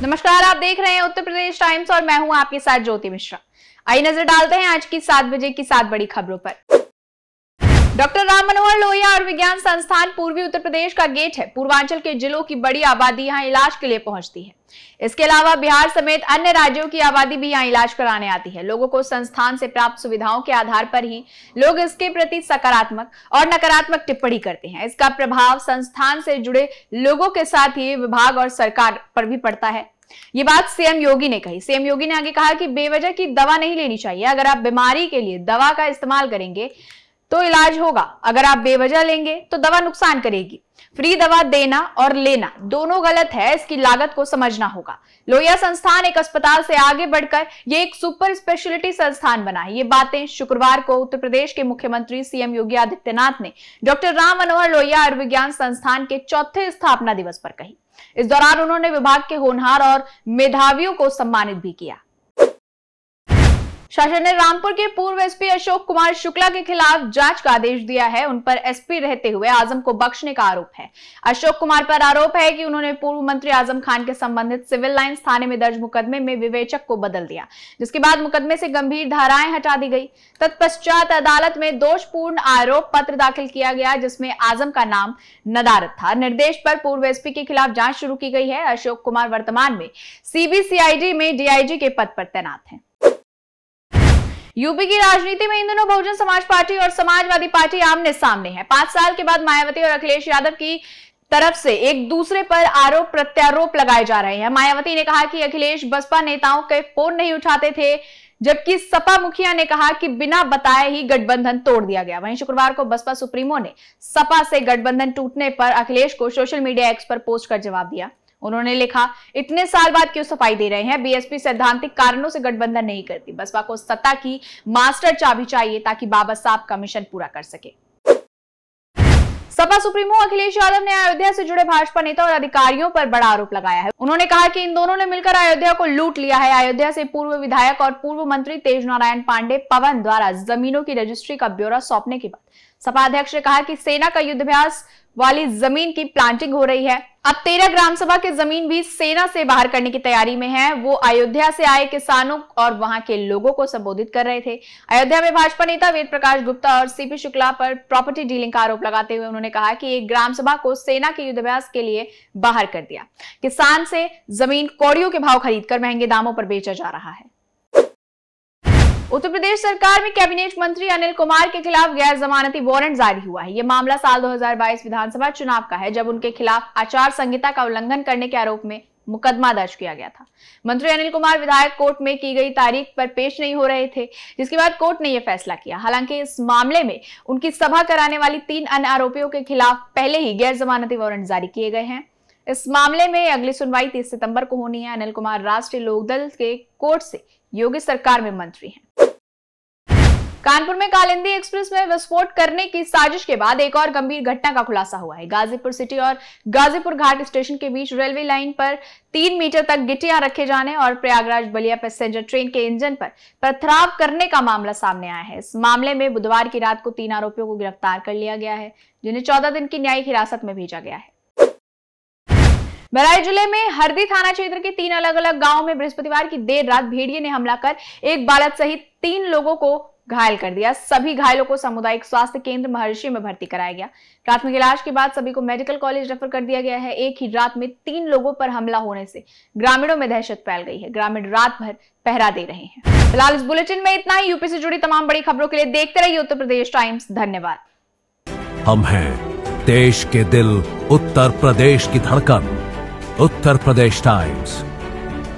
नमस्कार, आप देख रहे हैं उत्तर प्रदेश टाइम्स और मैं हूं आपके साथ ज्योति मिश्रा। आइए नजर डालते हैं आज की 7 बजे की 7 बड़ी खबरों पर। डॉक्टर राम मनोहर लोहिया आयुर्विज्ञान संस्थान पूर्वी उत्तर प्रदेश का गेट है। पूर्वांचल के जिलों की बड़ी आबादी यहां इलाज के लिए पहुंचती है। इसके अलावा बिहार समेत अन्य राज्यों की आबादी भी यहां इलाज कराने आती है। लोगों को संस्थान से प्राप्त सुविधाओं के आधार पर ही लोग इसके प्रति सकारात्मक और नकारात्मक टिप्पणी करते हैं। इसका प्रभाव संस्थान से जुड़े लोगों के साथ ही विभाग और सरकार पर भी पड़ता है। ये बात सीएम योगी ने कही। सीएम योगी ने आगे कहा कि बेवजह की दवा नहीं लेनी चाहिए। अगर आप बीमारी के लिए दवा का इस्तेमाल करेंगे तो इलाज होगा, अगर आप बेवजह लेंगे तो दवा नुकसान करेगी। फ्री दवा देना और लेना दोनों गलत है, इसकी लागत को समझना होगा। लोहिया संस्थान एक अस्पताल से आगे बढ़कर ये एक सुपर स्पेशलिटी संस्थान बना है। ये बातें शुक्रवार को उत्तर प्रदेश के मुख्यमंत्री सीएम योगी आदित्यनाथ ने डॉक्टर राम मनोहर लोहिया आयुर्विज्ञान संस्थान के 4थे स्थापना दिवस पर कही। इस दौरान उन्होंने विभाग के होनहार और मेधावियों को सम्मानित भी किया। शासन ने रामपुर के पूर्व एसपी अशोक कुमार शुक्ला के खिलाफ जांच का आदेश दिया है। उन पर एसपी रहते हुए आजम को बख्शने का आरोप है। अशोक कुमार पर आरोप है कि उन्होंने पूर्व मंत्री आजम खान के संबंधित सिविल लाइंस थाने में दर्ज मुकदमे में विवेचक को बदल दिया, जिसके बाद मुकदमे से गंभीर धाराएं हटा दी गई। तत्पश्चात अदालत में दोषपूर्ण आरोप पत्र दाखिल किया गया, जिसमें आजम का नाम नदारद था। निर्देश पर पूर्व एसपी के खिलाफ जांच शुरू की गई है। अशोक कुमार वर्तमान में सीबीसीआईडी में डीआईजी के पद पर तैनात हैं। यूपी की राजनीति में इन दिनों बहुजन समाज पार्टी और समाजवादी पार्टी आमने सामने है। 5 साल के बाद मायावती और अखिलेश यादव की तरफ से एक दूसरे पर आरोप प्रत्यारोप लगाए जा रहे हैं। मायावती ने कहा कि अखिलेश बसपा नेताओं के फोन नहीं उठाते थे, जबकि सपा मुखिया ने कहा कि बिना बताए ही गठबंधन तोड़ दिया गया। वहीं शुक्रवार को बसपा सुप्रीमो ने सपा से गठबंधन टूटने पर अखिलेश को सोशल मीडिया एक्स पर पोस्ट कर जवाब दिया। उन्होंने लिखा, इतने साल बाद क्यों सफाई दे रहे हैं? बीएसपी सैद्धांतिक कारणों से गठबंधन नहीं करती। बसपा को सत्ता की मास्टर चाबी चाहिए ताकि बाबा साहब का मिशन पूरा कर सके। सपा सुप्रीमो अखिलेश यादव ने अयोध्या से जुड़े भाजपा नेता और अधिकारियों पर बड़ा आरोप लगाया है। उन्होंने कहा कि इन दोनों ने मिलकर अयोध्या को लूट लिया है। अयोध्या से पूर्व विधायक और पूर्व मंत्री तेज नारायण पांडे पवन द्वारा जमीनों की रजिस्ट्री का ब्यौरा सौंपने के बाद सपा अध्यक्ष ने कहा कि सेना का युद्धाभ्यास वाली जमीन की प्लांटिंग हो रही है। अब 13 ग्राम सभा की जमीन भी सेना से बाहर करने की तैयारी में है। वो अयोध्या से आए किसानों और वहां के लोगों को संबोधित कर रहे थे। अयोध्या में भाजपा नेता वेद प्रकाश गुप्ता और सीपी शुक्ला पर प्रॉपर्टी डीलिंग का आरोप लगाते हुए उन्होंने कहा कि एक ग्राम सभा को सेना के युद्धाभ्यास के लिए बाहर कर दिया। किसान से जमीन कौड़ियों के भाव खरीदकर महंगे दामों पर बेचा जा रहा है। उत्तर प्रदेश सरकार में कैबिनेट मंत्री अनिल कुमार के खिलाफ गैर जमानती वारंट जारी हुआ है। यह मामला साल 2022 विधानसभा चुनाव का है, जब उनके खिलाफ आचार संहिता का उल्लंघन करने के आरोप में मुकदमा दर्ज किया गया था। मंत्री अनिल कुमार विधायक कोर्ट में की गई तारीख पर पेश नहीं हो रहे थे, जिसके बाद कोर्ट ने यह फैसला किया। हालांकि इस मामले में उनकी सभा कराने वाली 3 अन्य आरोपियों के खिलाफ पहले ही गैर जमानती वारंट जारी किए गए हैं। इस मामले में अगली सुनवाई 30 सितंबर को होनी है। अनिल कुमार राष्ट्रीय लोकदल के कोर्ट से योगी सरकार में मंत्री हैं। कानपुर में कालिंदी एक्सप्रेस में विस्फोट करने की साजिश के बाद एक और गंभीर घटना का खुलासा हुआ है। गाजीपुर सिटी और गाजीपुर घाट स्टेशन के बीच रेलवे लाइन पर 3 मीटर तक गिट्टियां रखे जाने और प्रयागराज बलिया पैसेंजर ट्रेन के इंजन पर पथराव करने का मामला सामने आया है। इस मामले में बुधवार की रात को 3 आरोपियों को गिरफ्तार कर लिया गया है, जिन्हें 14 दिन की न्यायिक हिरासत में भेजा गया है। बहराइच जिले में हरदी थाना क्षेत्र के 3 अलग अलग गांवों में बृहस्पतिवार की देर रात भेड़िए ने हमला कर एक बालक सहित 3 लोगों को घायल कर दिया। सभी घायलों को सामुदायिक स्वास्थ्य केंद्र महर्षि में भर्ती कराया गया। प्राथमिक इलाज के बाद सभी को मेडिकल कॉलेज रेफर कर दिया गया है। एक ही रात में 3 लोगों पर हमला होने से ग्रामीणों में दहशत फैल गई है। ग्रामीण रात भर पहरा दे रहे हैं। फिलहाल इस बुलेटिन में इतना ही। यूपी से जुड़ी तमाम बड़ी खबरों के लिए देखते रहिए उत्तर प्रदेश टाइम्स। धन्यवाद। हम हैं देश के दिल, उत्तर प्रदेश की धड़कन, उत्तर प्रदेश टाइम्स।